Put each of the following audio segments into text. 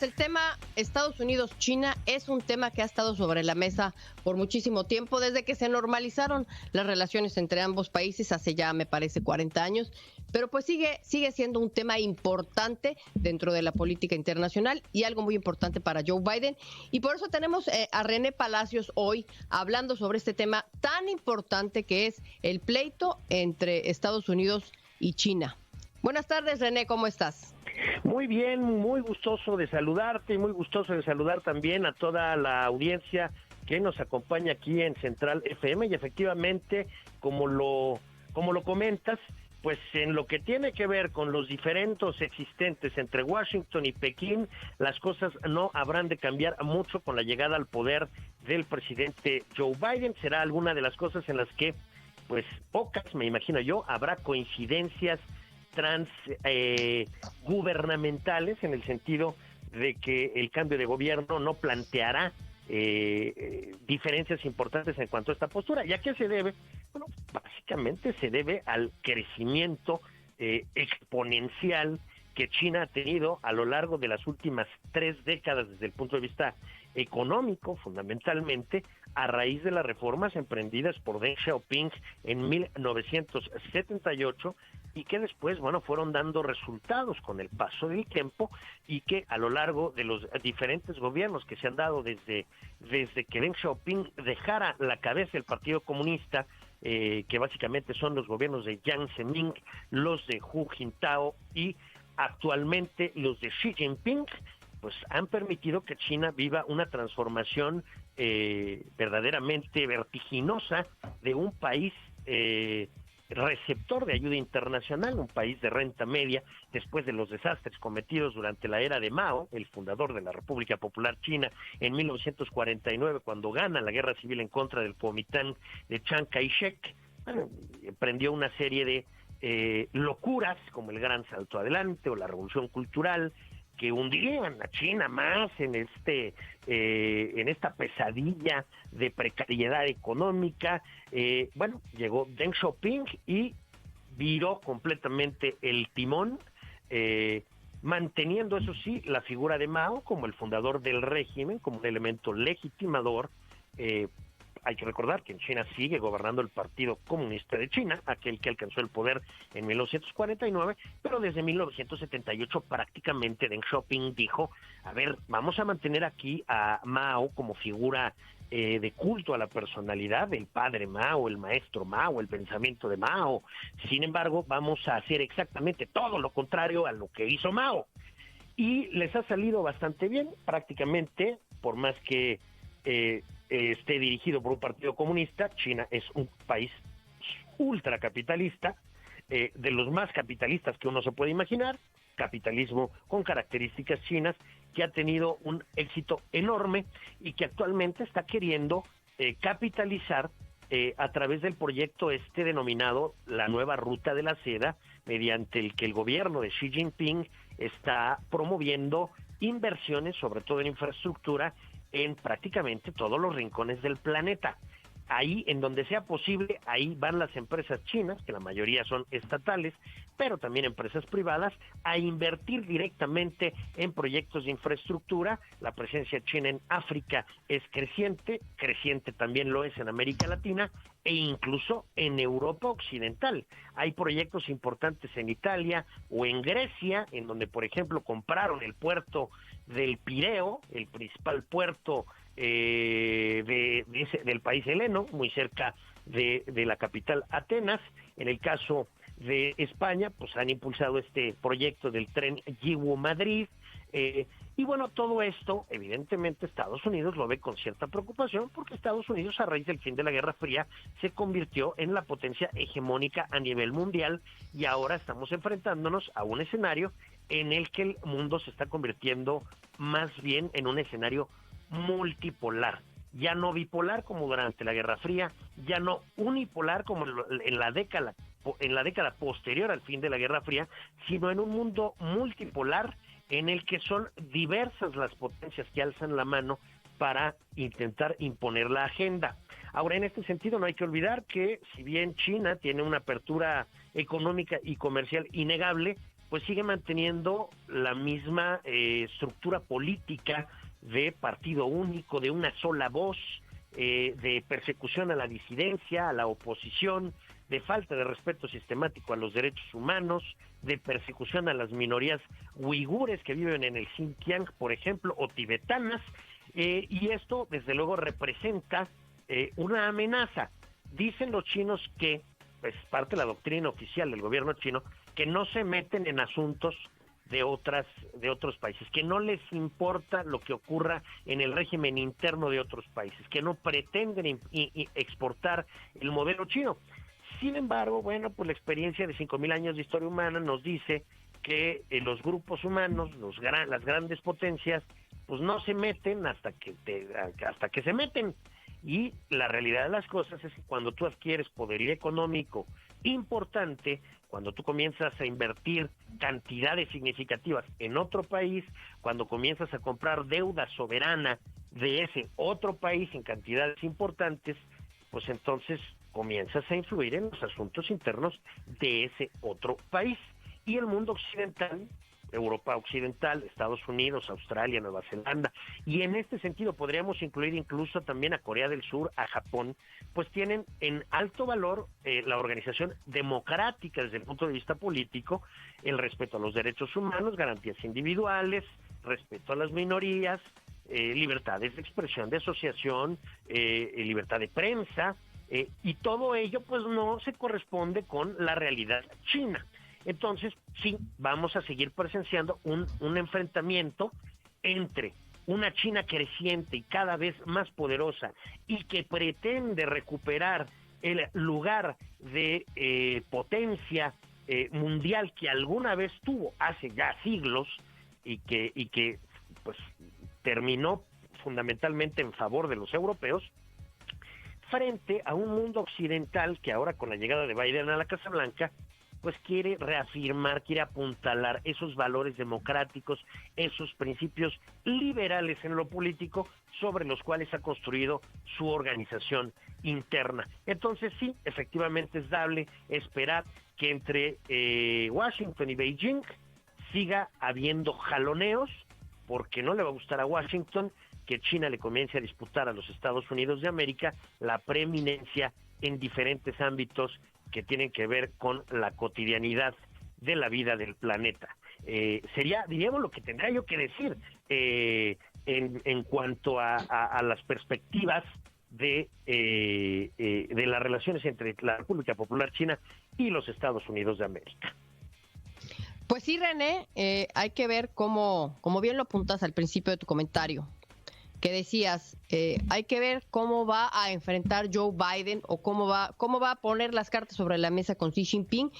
El tema Estados Unidos-China es un tema que ha estado sobre la mesa por muchísimo tiempo, desde que se normalizaron las relaciones entre ambos países hace ya, me parece, 40 años, pero pues sigue siendo un tema importante dentro de la política internacional y algo muy importante para Joe Biden. Y por eso tenemos a René Palacios hoy hablando sobre este tema tan importante que es el pleito entre Estados Unidos y China. Buenas tardes, René, ¿cómo estás? Muy bien, muy gustoso de saludarte y muy gustoso de saludar también a toda la audiencia que nos acompaña aquí en Central FM. Y efectivamente, como lo comentas, pues en lo que tiene que ver con los diferendos existentes entre Washington y Pekín, las cosas no habrán de cambiar mucho con la llegada al poder del presidente Joe Biden. Será alguna de las cosas en las que, pues pocas, me imagino yo, habrá coincidencias gubernamentales, en el sentido de que el cambio de gobierno no planteará diferencias importantes en cuanto a esta postura. ¿Y a qué se debe? Bueno, básicamente se debe al crecimiento exponencial que China ha tenido a lo largo de las últimas 3 décadas desde el punto de vista económico, fundamentalmente a raíz de las reformas emprendidas por Deng Xiaoping en 1978 y que después, bueno, fueron dando resultados con el paso del tiempo y que a lo largo de los diferentes gobiernos que se han dado desde que Deng Xiaoping dejara la cabeza del Partido Comunista, que básicamente son los gobiernos de Jiang Zemin, los de Hu Jintao y actualmente los de Xi Jinping, pues han permitido que China viva una transformación verdaderamente vertiginosa de un país receptor de ayuda internacional, un país de renta media, después de los desastres cometidos durante la era de Mao, el fundador de la República Popular China, en 1949, cuando gana la guerra civil en contra del Kuomintang de Chiang Kai-shek. Bueno, emprendió una serie de locuras, como el Gran Salto Adelante o la Revolución Cultural, que hundirían a China más en esta pesadilla de precariedad económica. Bueno, llegó Deng Xiaoping y viró completamente el timón, manteniendo, eso sí, la figura de Mao como el fundador del régimen, como un elemento legitimador. Hay que recordar que en China sigue gobernando el Partido Comunista de China, aquel que alcanzó el poder en 1949, pero desde 1978 prácticamente Deng Xiaoping dijo, a ver, vamos a mantener aquí a Mao como figura de culto a la personalidad del padre Mao, el maestro Mao, el pensamiento de Mao. Sin embargo, vamos a hacer exactamente todo lo contrario a lo que hizo Mao. Y les ha salido bastante bien, prácticamente, por más que esté dirigido por un partido comunista. China es un país ultracapitalista, de los más capitalistas que uno se puede imaginar, capitalismo con características chinas, que ha tenido un éxito enorme y que actualmente está queriendo capitalizar a través del proyecto denominado la Nueva Ruta de la Seda, mediante el que el gobierno de Xi Jinping está promoviendo inversiones, sobre todo en infraestructura, en prácticamente todos los rincones del planeta. Ahí, en donde sea posible, ahí van las empresas chinas, que la mayoría son estatales, pero también empresas privadas, a invertir directamente en proyectos de infraestructura. La presencia china en África es creciente también lo es en América Latina e incluso en Europa Occidental. Hay proyectos importantes en Italia o en Grecia, en donde, por ejemplo, compraron el puerto del Pireo, el principal puerto del país heleno, muy cerca de la capital Atenas. En el caso de España, pues han impulsado este proyecto del tren Yiwu-Madrid, y bueno, todo esto, evidentemente, Estados Unidos lo ve con cierta preocupación, porque Estados Unidos, a raíz del fin de la Guerra Fría, se convirtió en la potencia hegemónica a nivel mundial, y ahora estamos enfrentándonos a un escenario en el que el mundo se está convirtiendo más bien en un escenario multipolar, ya no bipolar como durante la Guerra Fría, ya no unipolar como en la década posterior al fin de la Guerra Fría, sino en un mundo multipolar en el que son diversas las potencias que alzan la mano para intentar imponer la agenda. Ahora, en este sentido, no hay que olvidar que si bien China tiene una apertura económica y comercial innegable, pues sigue manteniendo la misma estructura política de partido único, de una sola voz, de persecución a la disidencia, a la oposición, de falta de respeto sistemático a los derechos humanos, de persecución a las minorías uigures que viven en el Xinjiang, por ejemplo, o tibetanas, y esto desde luego representa una amenaza. Dicen los chinos que, es parte de la doctrina oficial del gobierno chino, que no se meten en asuntos de otros países, que no les importa lo que ocurra en el régimen interno de otros países, que no pretenden exportar el modelo chino. Sin embargo, bueno, pues la experiencia de 5,000 años de historia humana nos dice que los grupos humanos, las grandes potencias, pues no se meten hasta que se meten. Y la realidad de las cosas es que cuando tú adquieres poderío económico importante, cuando tú comienzas a invertir cantidades significativas en otro país, cuando comienzas a comprar deuda soberana de ese otro país en cantidades importantes, pues entonces comienzas a influir en los asuntos internos de ese otro país. Y el mundo occidental, Europa occidental, Estados Unidos, Australia, Nueva Zelanda, y en este sentido podríamos incluir incluso también a Corea del Sur, a Japón, pues tienen en alto valor la organización democrática desde el punto de vista político, el respeto a los derechos humanos, garantías individuales, respeto a las minorías, libertades de expresión, de asociación, libertad de prensa, y todo ello pues no se corresponde con la realidad china. Entonces, sí, vamos a seguir presenciando un enfrentamiento entre una China creciente y cada vez más poderosa y que pretende recuperar el lugar de potencia mundial que alguna vez tuvo hace ya siglos y que pues terminó fundamentalmente en favor de los europeos, frente a un mundo occidental que ahora con la llegada de Biden a la Casa Blanca pues quiere reafirmar, quiere apuntalar esos valores democráticos, esos principios liberales en lo político sobre los cuales ha construido su organización interna. Entonces sí, efectivamente es dable esperar que entre Washington y Beijing siga habiendo jaloneos, porque no le va a gustar a Washington que China le comience a disputar a los Estados Unidos de América la preeminencia en diferentes ámbitos que tienen que ver con la cotidianidad de la vida del planeta. Sería, diríamos, lo que tendría yo que decir en cuanto a las perspectivas de las relaciones entre la República Popular China y los Estados Unidos de América. Pues sí, René, hay que ver como bien lo apuntas al principio de tu comentario, que decías, hay que ver cómo va a enfrentar Joe Biden o cómo va a poner las cartas sobre la mesa con Xi Jinping,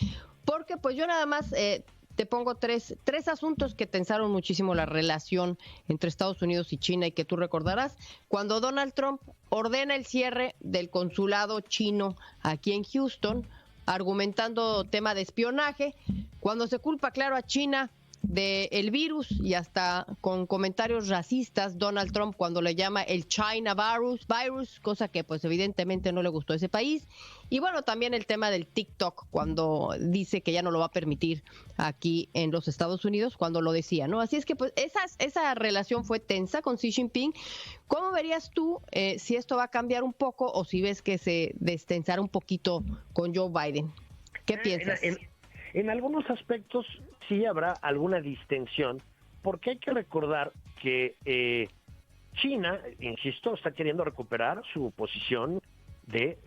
porque pues yo nada más te pongo tres asuntos que tensaron muchísimo la relación entre Estados Unidos y China y que tú recordarás, cuando Donald Trump ordena el cierre del consulado chino aquí en Houston, argumentando tema de espionaje, cuando se culpa, claro, a China del virus y hasta con comentarios racistas Donald Trump cuando le llama el China virus, cosa que pues evidentemente no le gustó a ese país. Y bueno, también el tema del TikTok, cuando dice que ya no lo va a permitir aquí en los Estados Unidos, cuando lo decía, ¿no? Así es que pues esa relación fue tensa con Xi Jinping. ¿Cómo verías tú si esto va a cambiar un poco o si ves que se destensará un poquito con Joe Biden? ¿Qué piensas? En algunos aspectos sí habrá alguna distensión, porque hay que recordar que China, insisto, está queriendo recuperar su posición de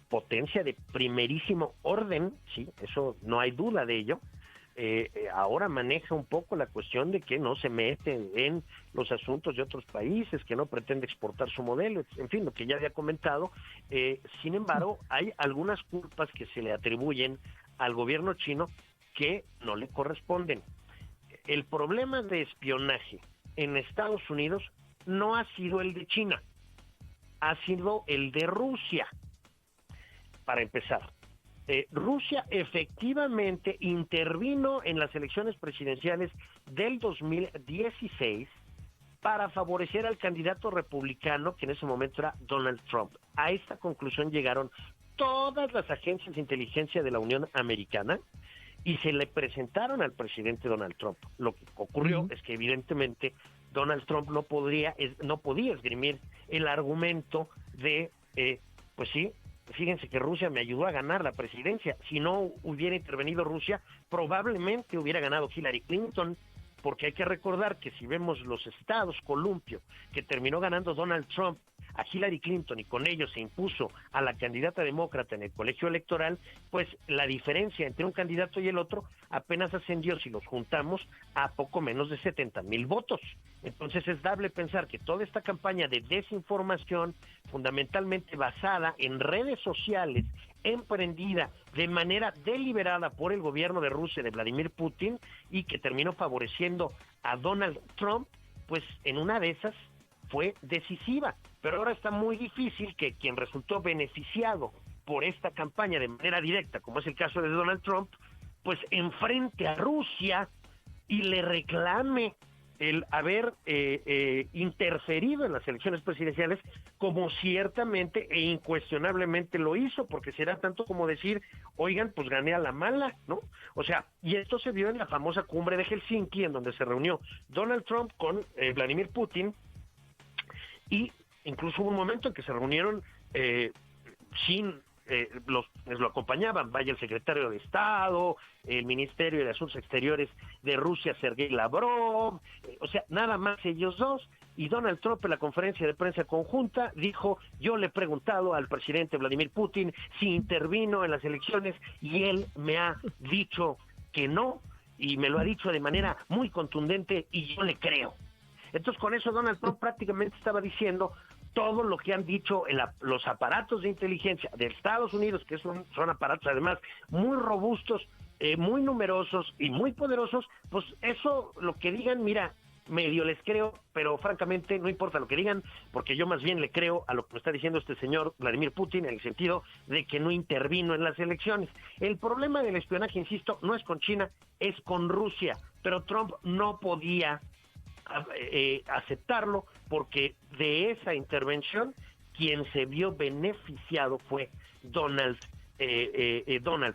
potencia de primerísimo orden, sí, eso no hay duda de ello. Ahora maneja un poco la cuestión de que no se mete en los asuntos de otros países, que no pretende exportar su modelo, en fin, lo que ya había comentado. Sin embargo, hay algunas culpas que se le atribuyen al gobierno chino que no le corresponden. El problema de espionaje en Estados Unidos no ha sido el de China, ha sido el de Rusia. Para empezar, Rusia efectivamente intervino en las elecciones presidenciales del 2016 para favorecer al candidato republicano, que en ese momento era Donald Trump. A esta conclusión llegaron todas las agencias de inteligencia de la Unión Americana, y se le presentaron al presidente Donald Trump. Lo que ocurrió es que evidentemente Donald Trump no podía esgrimir el argumento de, pues sí, fíjense que Rusia me ayudó a ganar la presidencia. Si no hubiera intervenido Rusia, probablemente hubiera ganado Hillary Clinton, porque hay que recordar que si vemos los estados columpio que terminó ganando Donald Trump a Hillary Clinton y con ello se impuso a la candidata demócrata en el colegio electoral, pues la diferencia entre un candidato y el otro apenas ascendió, si los juntamos, a poco menos de 70,000 votos. Entonces es dable pensar que toda esta campaña de desinformación, fundamentalmente basada en redes sociales, emprendida de manera deliberada por el gobierno de Rusia, de Vladimir Putin, y que terminó favoreciendo a Donald Trump, pues en una de esas fue decisiva. Pero ahora está muy difícil que quien resultó beneficiado por esta campaña de manera directa, como es el caso de Donald Trump, pues enfrente a Rusia y le reclame el haber interferido en las elecciones presidenciales, como ciertamente e incuestionablemente lo hizo, porque será tanto como decir, oigan, pues gané a la mala, ¿no? O sea, y esto se vio en la famosa cumbre de Helsinki, en donde se reunió Donald Trump con Vladimir Putin, y incluso hubo un momento en que se reunieron sin lo acompañaban, vaya el secretario de Estado, el Ministerio de Asuntos Exteriores de Rusia, Sergei Lavrov, o sea, nada más ellos dos, y Donald Trump en la conferencia de prensa conjunta dijo, yo le he preguntado al presidente Vladimir Putin si intervino en las elecciones y él me ha dicho que no, y me lo ha dicho de manera muy contundente y yo le creo. Entonces con eso Donald Trump prácticamente estaba diciendo todo lo que han dicho los aparatos de inteligencia de Estados Unidos, que son aparatos además muy robustos, muy numerosos y muy poderosos, pues eso, lo que digan, mira, medio les creo, pero francamente no importa lo que digan, porque yo más bien le creo a lo que me está diciendo este señor Vladimir Putin, en el sentido de que no intervino en las elecciones. El problema del espionaje, insisto, no es con China, es con Rusia, pero Trump no podía aceptarlo, porque de esa intervención quien se vio beneficiado fue Donald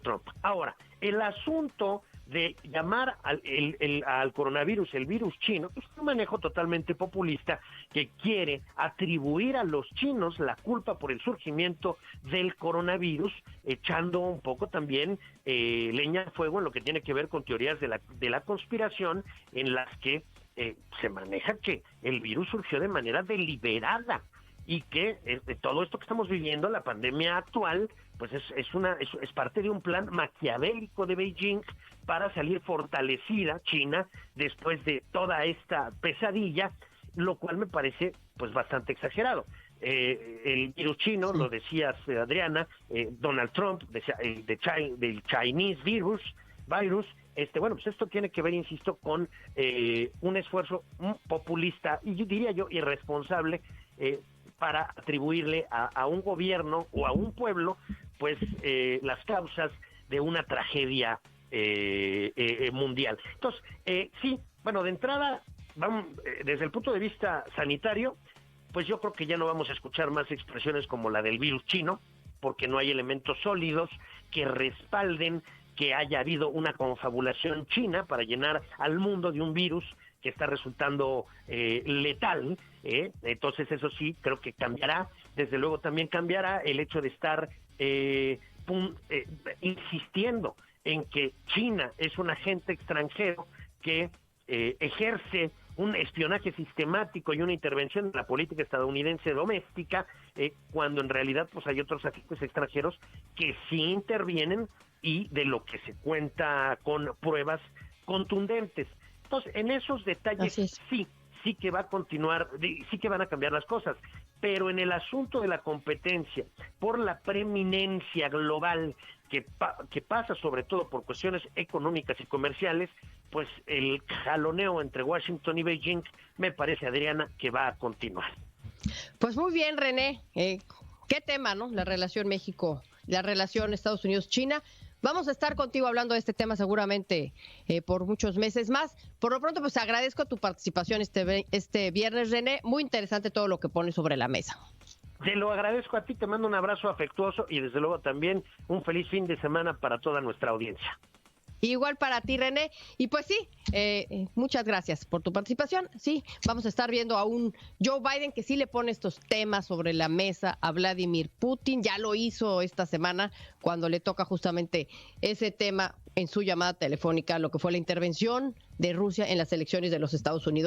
Trump. Ahora, el asunto de llamar al coronavirus el virus chino es un manejo totalmente populista que quiere atribuir a los chinos la culpa por el surgimiento del coronavirus, echando un poco también leña al fuego en lo que tiene que ver con teorías de la conspiración, en las que se maneja que el virus surgió de manera deliberada y que todo esto que estamos viviendo, la pandemia actual, pues es parte de un plan maquiavélico de Beijing para salir fortalecida China después de toda esta pesadilla, lo cual me parece pues bastante exagerado. El virus chino, lo decías Adriana, Donald Trump decía del Chinese virus, bueno, pues esto tiene que ver, insisto, con un esfuerzo populista y yo diría irresponsable para atribuirle a un gobierno o a un pueblo pues las causas de una tragedia mundial. Entonces, sí, bueno, de entrada, desde el punto de vista sanitario, pues yo creo que ya no vamos a escuchar más expresiones como la del virus chino, porque no hay elementos sólidos que respalden que haya habido una confabulación china para llenar al mundo de un virus que está resultando letal. Entonces eso sí, creo que cambiará. Desde luego también cambiará el hecho de estar insistiendo en que China es un agente extranjero que ejerce un espionaje sistemático y una intervención en la política estadounidense doméstica, cuando en realidad pues hay otros agentes extranjeros que sí intervienen y de lo que se cuenta con pruebas contundentes. Entonces, en esos detalles sí que va a continuar, sí que van a cambiar las cosas, pero en el asunto de la competencia, por la preeminencia global que pasa sobre todo por cuestiones económicas y comerciales, pues el jaloneo entre Washington y Beijing me parece, Adriana, que va a continuar. Pues muy bien, René. Qué tema, ¿no? La relación Estados Unidos-China. Vamos a estar contigo hablando de este tema seguramente por muchos meses más. Por lo pronto, pues agradezco tu participación este viernes, René. Muy interesante todo lo que pones sobre la mesa. Te lo agradezco a ti, te mando un abrazo afectuoso y desde luego también un feliz fin de semana para toda nuestra audiencia. Igual para ti, René. Y pues sí, muchas gracias por tu participación. Sí, vamos a estar viendo a un Joe Biden que sí le pone estos temas sobre la mesa a Vladimir Putin. Ya lo hizo esta semana cuando le toca justamente ese tema en su llamada telefónica, lo que fue la intervención de Rusia en las elecciones de los Estados Unidos.